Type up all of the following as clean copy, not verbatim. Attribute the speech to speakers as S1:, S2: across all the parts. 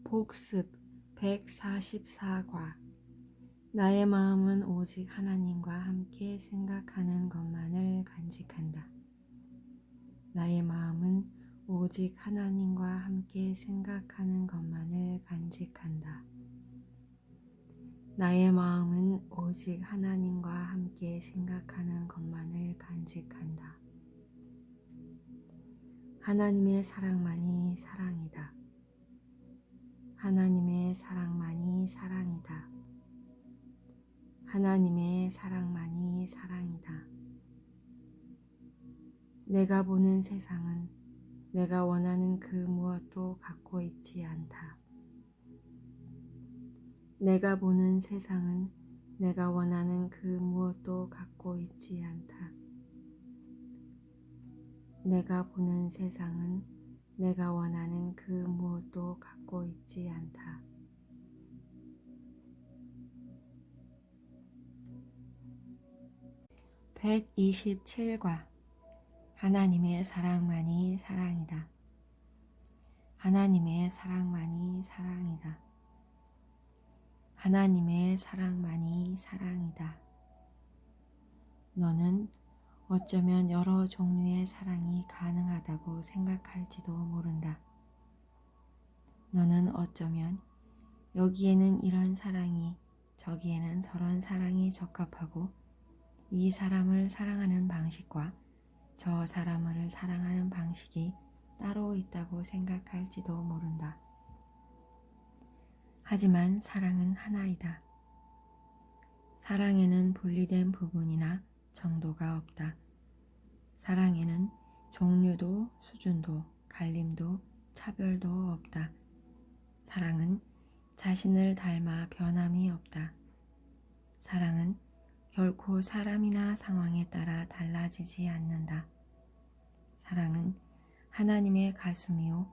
S1: 복습 144과 나의 마음은 오직 하나님과 함께 생각하는 것만을 간직한다. 나의 마음은 오직 하나님과 함께 생각하는 것만을 간직한다. 나의 마음은 오직 하나님과 함께 생각하는 것만을 간직한다. 하나님의 사랑만이 사랑이다. 하나님의 사랑만이 사랑이다. 하나님의 사랑만이 사랑이다. 내가 보는 세상은 내가 원하는 그 무엇도 갖고 있지 않다. 내가 보는 세상은 내가 원하는 그 무엇도 갖고 있지 않다. 내가 보는 세상은 내가 원하는 그 무엇도 갖고 있지 않다. (127과) 하나님의 사랑만이 사랑이다. 하나님의 사랑만이 사랑이다. 하나님의 사랑만이 사랑이다. 너는 어쩌면 여러 종류의 사랑이 가능하다고 생각할지도 모른다. 너는 어쩌면 여기에는 이런 사랑이, 저기에는 저런 사랑이 적합하고 이 사람을 사랑하는 방식과 저 사람을 사랑하는 방식이 따로 있다고 생각할지도 모른다. 하지만 사랑은 하나이다. 사랑에는 분리된 부분이나 정도가 없다. 사랑에는 종류도 수준도 갈림도 차별도 없다. 사랑은 자신을 닮아 변함이 없다. 사랑은 결코 사람이나 상황에 따라 달라지지 않는다. 사랑은 하나님의 가슴이요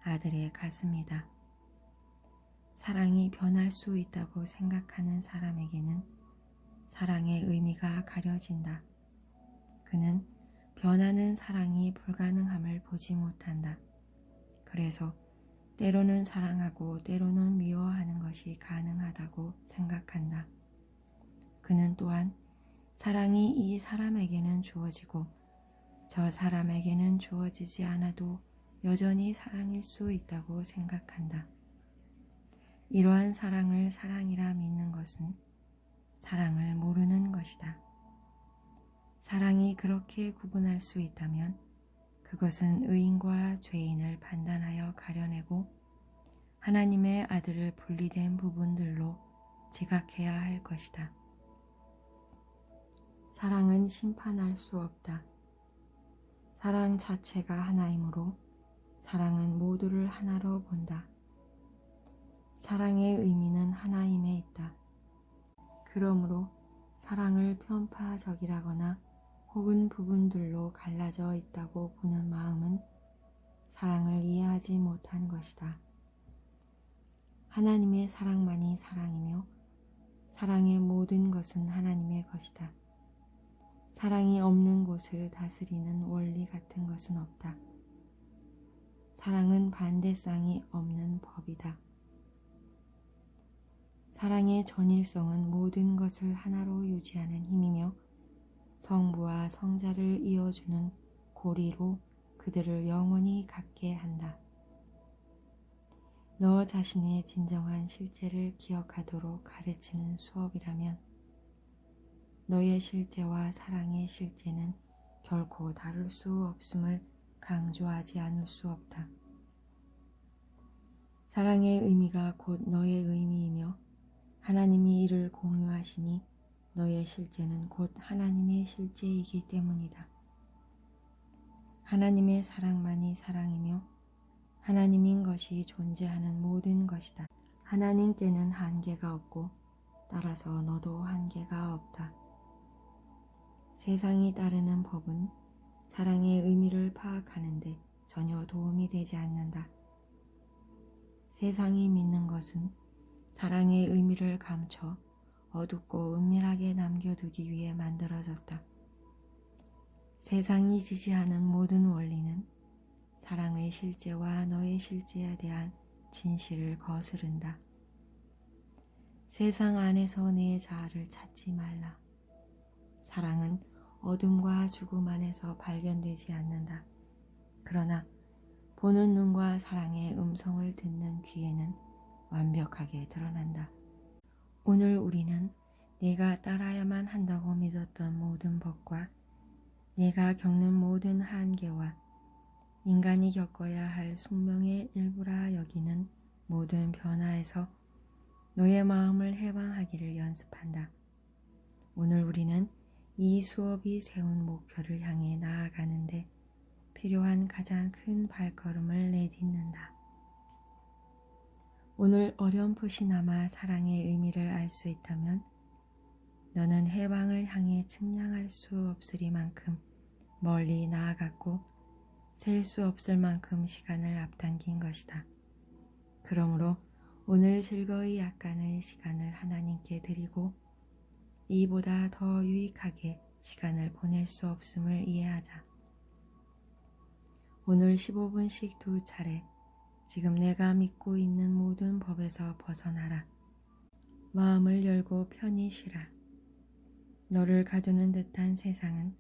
S1: 아들의 가슴이다. 사랑이 변할 수 있다고 생각하는 사람에게는 사랑의 의미가 가려진다. 그는 변하는 사랑이 불가능함을 보지 못한다. 그래서 때로는 사랑하고 때로는 미워하는 것이 가능하다고 생각한다. 그는 또한 사랑이 이 사람에게는 주어지고 저 사람에게는 주어지지 않아도 여전히 사랑일 수 있다고 생각한다. 이러한 사랑을 사랑이라 믿는 것은 사랑을 모르는 것이다. 사랑이 그렇게 구분할 수 있다면 그것은 의인과 죄인을 판단하여 가려내고 하나님의 아들을 분리된 부분들로 지각해야 할 것이다. 사랑은 심판할 수 없다. 사랑 자체가 하나이므로 사랑은 모두를 하나로 본다. 사랑의 의미는 하나임에 있다. 그러므로 사랑을 편파적이라거나 혹은 부분들로 갈라져 있다고 보는 마음은 사랑을 이해하지 못한 것이다. 하나님의 사랑만이 사랑이며 사랑의 모든 것은 하나님의 것이다. 사랑이 없는 곳을 다스리는 원리 같은 것은 없다. 사랑은 반대쌍이 없는 법이다. 사랑의 전일성은 모든 것을 하나로 유지하는 힘이며 성부와 성자를 이어주는 고리로 그들을 영원히 갖게 한다. 너 자신의 진정한 실제를 기억하도록 가르치는 수업이라면 너의 실제와 사랑의 실제는 결코 다를 수 없음을 강조하지 않을 수 없다. 사랑의 의미가 곧 너의 의미이며 하나님이 이를 공유하시니 너의 실제는 곧 하나님의 실제이기 때문이다. 하나님의 사랑만이 사랑이며 하나님인 것이 존재하는 모든 것이다. 하나님께는 한계가 없고 따라서 너도 한계가 없다. 세상이 따르는 법은 사랑의 의미를 파악하는데 전혀 도움이 되지 않는다. 세상이 믿는 것은 사랑의 의미를 감춰 어둡고 은밀하게 남겨두기 위해 만들어졌다. 세상이 지지하는 모든 원리는 사랑의 실제와 너의 실제에 대한 진실을 거스른다. 세상 안에서 내 자아를 찾지 말라. 사랑은 어둠과 죽음 안에서 발견되지 않는다. 그러나 보는 눈과 사랑의 음성을 듣는 귀에는 완벽하게 드러난다. 오늘 우리는 내가 따라야만 한다고 믿었던 모든 법과 내가 겪는 모든 한계와 인간이 겪어야 할 숙명의 일부라 여기는 모든 변화에서 너의 마음을 해방하기를 연습한다. 오늘 우리는 이 수업이 세운 목표를 향해 나아가는데 필요한 가장 큰 발걸음을 내딛는다. 오늘 어렴풋이나마 사랑의 의미를 알 수 있다면 너는 해방을 향해 측량할 수 없으리만큼 멀리 나아갔고 셀 수 없을 만큼 시간을 앞당긴 것이다. 그러므로 오늘 즐거이 약간의 시간을 하나님께 드리고 이보다 더 유익하게 시간을 보낼 수 없음을 이해하자. 오늘 15분씩 2차례 지금 내가 믿고 있는 모든 법에서 벗어나라. 마음을 열고 편히 쉬라. 너를 가두는 듯한 세상은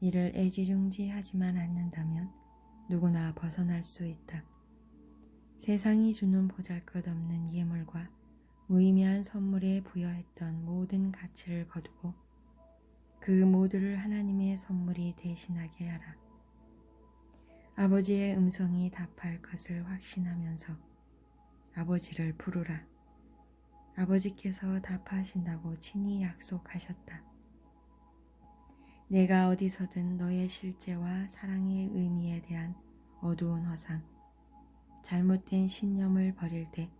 S1: 이를 애지중지하지만 않는다면 누구나 벗어날 수 있다. 세상이 주는 보잘것없는 예물과 무의미한 선물에 부여했던 모든 가치를 거두고 그 모두를 하나님의 선물이 대신하게 하라. 아버지의 음성이 답할 것을 확신하면서 아버지를 부르라. 아버지께서 답하신다고 친히 약속하셨다. 내가 어디서든 너의 실제와 사랑의 의미에 대한 어두운 허상, 잘못된 신념을 버릴 때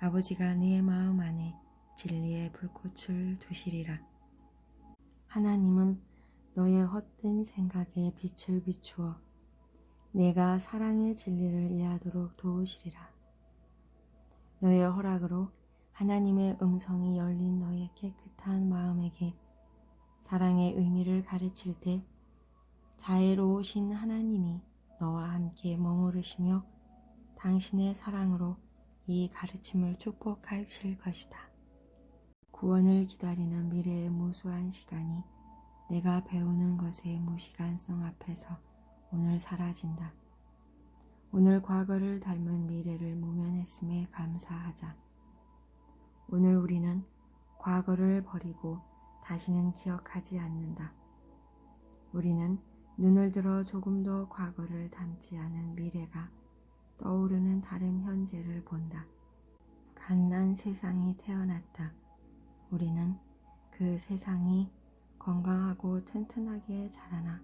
S1: 아버지가 네 마음 안에 진리의 불꽃을 두시리라. 하나님은 너의 헛된 생각에 빛을 비추어 내가 사랑의 진리를 이해하도록 도우시리라. 너의 허락으로 하나님의 음성이 열린 너의 깨끗한 마음에게 사랑의 의미를 가르칠 때 자애로우신 하나님이 너와 함께 머무르시며 당신의 사랑으로 이 가르침을 축복하실 것이다. 구원을 기다리는 미래의 무수한 시간이 내가 배우는 것의 무시간성 앞에서 오늘 사라진다. 오늘 과거를 닮은 미래를 모면했음에 감사하자. 오늘 우리는 과거를 버리고 다시는 기억하지 않는다. 우리는 눈을 들어 조금 더 과거를 닮지 않은 미래가 떠오르는 다른 현재를 본다. 갓난 세상이 태어났다. 우리는 그 세상이 건강하고 튼튼하게 자라나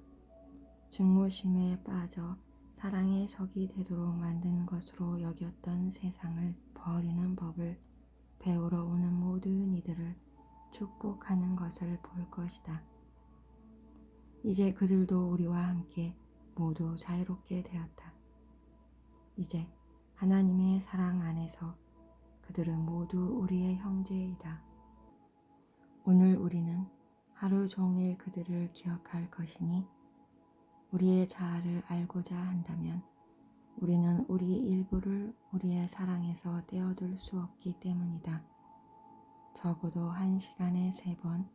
S1: 증오심에 빠져 사랑의 적이 되도록 만든 것으로 여겼던 세상을 버리는 법을 배우러 오는 모든 이들을 축복하는 것을 볼 것이다. 이제 그들도 우리와 함께 모두 자유롭게 되었다. 이제 하나님의 사랑 안에서 그들은 모두 우리의 형제이다. 오늘 우리는 하루 종일 그들을 기억할 것이니 우리의 자아를 알고자 한다면 우리는 우리 일부를 우리의 사랑에서 떼어둘 수 없기 때문이다. 적어도 1시간에 3번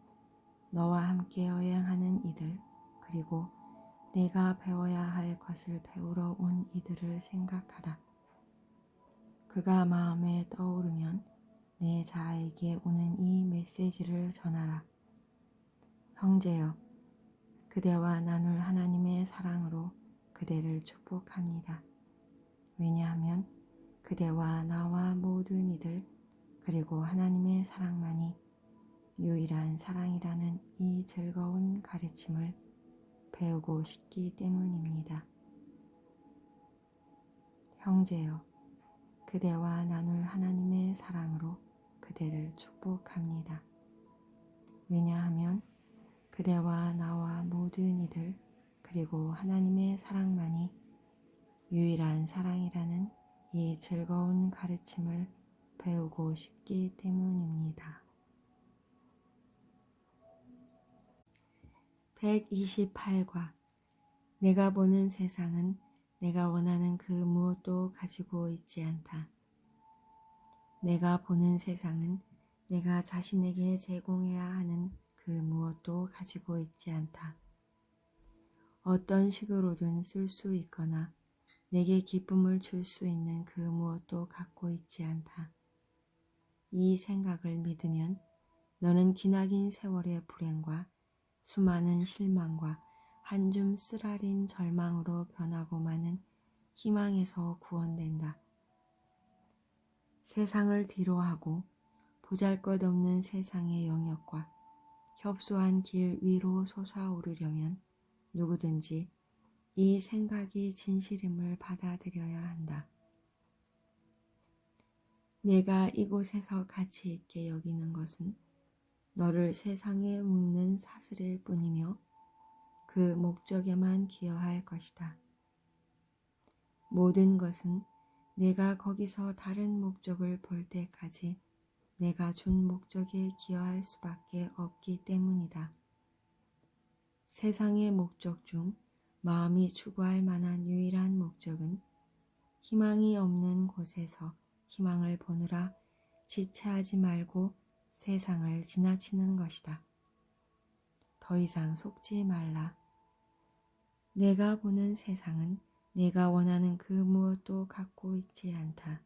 S1: 너와 함께 여행하는 이들 그리고 내가 배워야 할 것을 배우러 온 이들을 생각하라. 그가 마음에 떠오르면 내 자아에게 오는 이 메시지를 전하라. 형제여, 그대와 나눌 하나님의 사랑으로 그대를 축복합니다. 왜냐하면 그대와 나와 모든 이들 그리고 하나님의 사랑만이 유일한 사랑이라는 이 즐거운 가르침을 배우고 싶기 때문입니다. 형제여, 그대와 나눌 하나님의 사랑으로 그대를 축복합니다. 왜냐하면 그대와 나와 모든 이들 그리고 하나님의 사랑만이 유일한 사랑이라는 이 즐거운 가르침을 배우고 싶기 때문입니다. 128과 내가 보는 세상은 내가 원하는 그 무엇도 가지고 있지 않다. 내가 보는 세상은 내가 자신에게 제공해야 하는 그 무엇도 가지고 있지 않다. 어떤 식으로든 쓸 수 있거나 내게 기쁨을 줄 수 있는 그 무엇도 갖고 있지 않다. 이 생각을 믿으면 너는 기나긴 세월의 불행과 수많은 실망과 한 줌 쓰라린 절망으로 변하고 마는 희망에서 구원된다. 세상을 뒤로하고 보잘것없는 세상의 영역과 협소한 길 위로 솟아오르려면 누구든지 이 생각이 진실임을 받아들여야 한다. 내가 이곳에서 가치 있게 여기는 것은 너를 세상에 묶는 사슬일 뿐이며 그 목적에만 기여할 것이다. 모든 것은 내가 거기서 다른 목적을 볼 때까지 내가 준 목적에 기여할 수밖에 없기 때문이다. 세상의 목적 중 마음이 추구할 만한 유일한 목적은 희망이 없는 곳에서 희망을 보느라 지체하지 말고 세상을 지나치는 것이다. 더 이상 속지 말라. 내가 보는 세상은 내가 원하는 그 무엇도 갖고 있지 않다.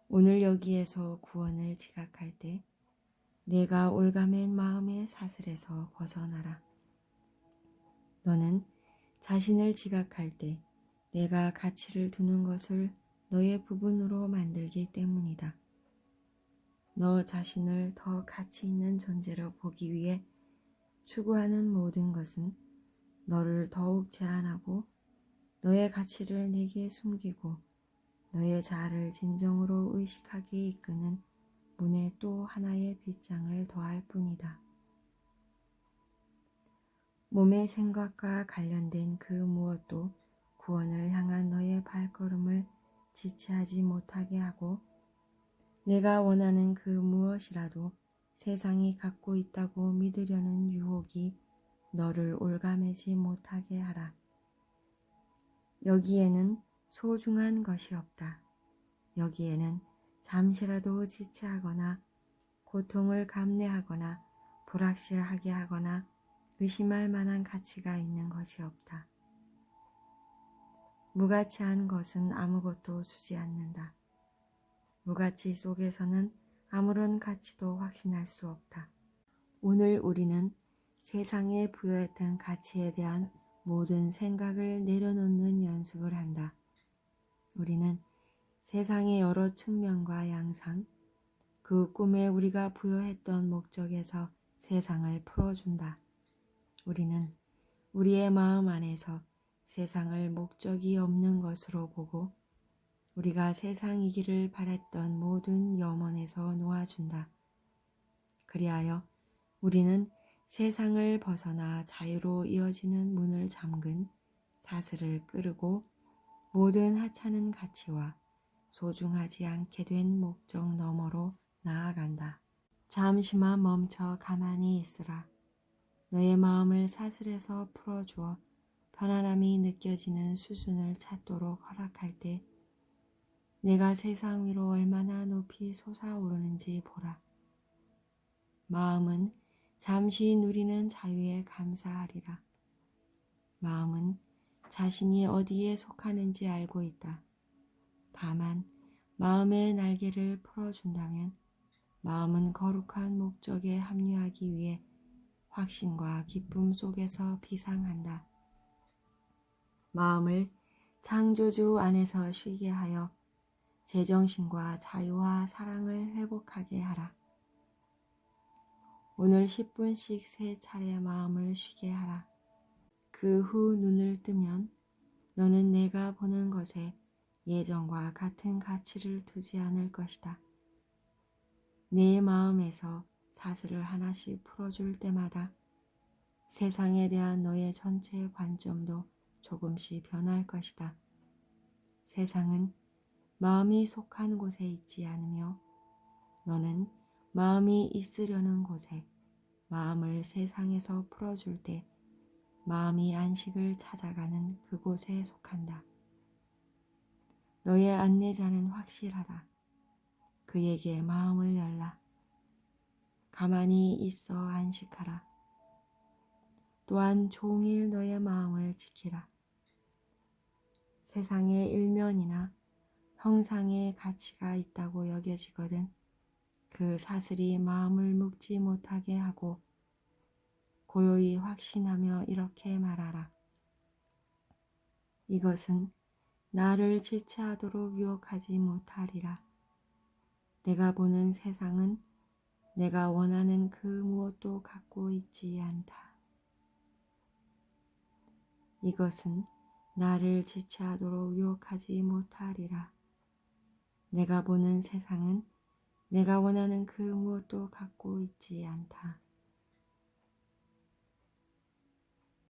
S1: 오늘 여기에서 구원을 지각할 때 내가 올가맨 마음의 사슬에서 벗어나라. 너는 자신을 지각할 때 내가 가치를 두는 것을 너의 부분으로 만들기 때문이다. 너 자신을 더 가치 있는 존재로 보기 위해 추구하는 모든 것은 너를 더욱 제한하고 너의 가치를 내게 숨기고 너의 자아를 진정으로 의식하게 이끄는 문에 또 하나의 빗장을 더할 뿐이다. 몸의 생각과 관련된 그 무엇도 구원을 향한 너의 발걸음을 지체하지 못하게 하고 내가 원하는 그 무엇이라도 세상이 갖고 있다고 믿으려는 유혹이 너를 올가매지 못하게 하라. 여기에는 소중한 것이 없다. 여기에는 잠시라도 지체하거나 고통을 감내하거나 불확실하게 하거나 의심할 만한 가치가 있는 것이 없다. 무가치한 것은 아무것도 주지 않는다. 무가치 속에서는 아무런 가치도 확신할 수 없다. 오늘 우리는 세상에 부여했던 가치에 대한 모든 생각을 내려놓는 연습을 한다. 우리는 세상의 여러 측면과 양상, 그 꿈에 우리가 부여했던 목적에서 세상을 풀어준다. 우리는 우리의 마음 안에서 세상을 목적이 없는 것으로 보고 우리가 세상이기를 바랬던 모든 염원에서 놓아준다. 그리하여 우리는 세상을 벗어나 자유로 이어지는 문을 잠근 사슬을 끄르고 모든 하찮은 가치와 소중하지 않게 된 목적 너머로 나아간다. 잠시만 멈춰 가만히 있으라. 너의 마음을 사슬에서 풀어주어 편안함이 느껴지는 수준을 찾도록 허락할 때 내가 세상 위로 얼마나 높이 솟아오르는지 보라. 마음은 잠시 누리는 자유에 감사하리라. 마음은 자신이 어디에 속하는지 알고 있다. 다만 마음의 날개를 풀어준다면 마음은 거룩한 목적에 합류하기 위해 확신과 기쁨 속에서 비상한다. 마음을 창조주 안에서 쉬게 하여 제정신과 자유와 사랑을 회복하게 하라. 오늘 10분씩 3차례 마음을 쉬게 하라. 그 후 눈을 뜨면 너는 내가 보는 것에 예전과 같은 가치를 두지 않을 것이다. 내 마음에서 사슬을 하나씩 풀어줄 때마다 세상에 대한 너의 전체 관점도 조금씩 변할 것이다. 세상은 마음이 속한 곳에 있지 않으며 너는 마음이 있으려는 곳에 마음을 세상에서 풀어줄 때 마음이 안식을 찾아가는 그곳에 속한다. 너의 안내자는 확실하다. 그에게 마음을 열라. 가만히 있어 안식하라. 또한 종일 너의 마음을 지키라. 세상의 일면이나 형상의 가치가 있다고 여겨지거든 그 사슬이 마음을 묶지 못하게 하고 고요히 확신하며 이렇게 말하라. 이것은 나를 지체하도록 유혹하지 못하리라. 내가 보는 세상은 내가 원하는 그 무엇도 갖고 있지 않다. 이것은 나를 지체하도록 유혹하지 못하리라. 내가 보는 세상은 내가 원하는 그 무엇도 갖고 있지 않다.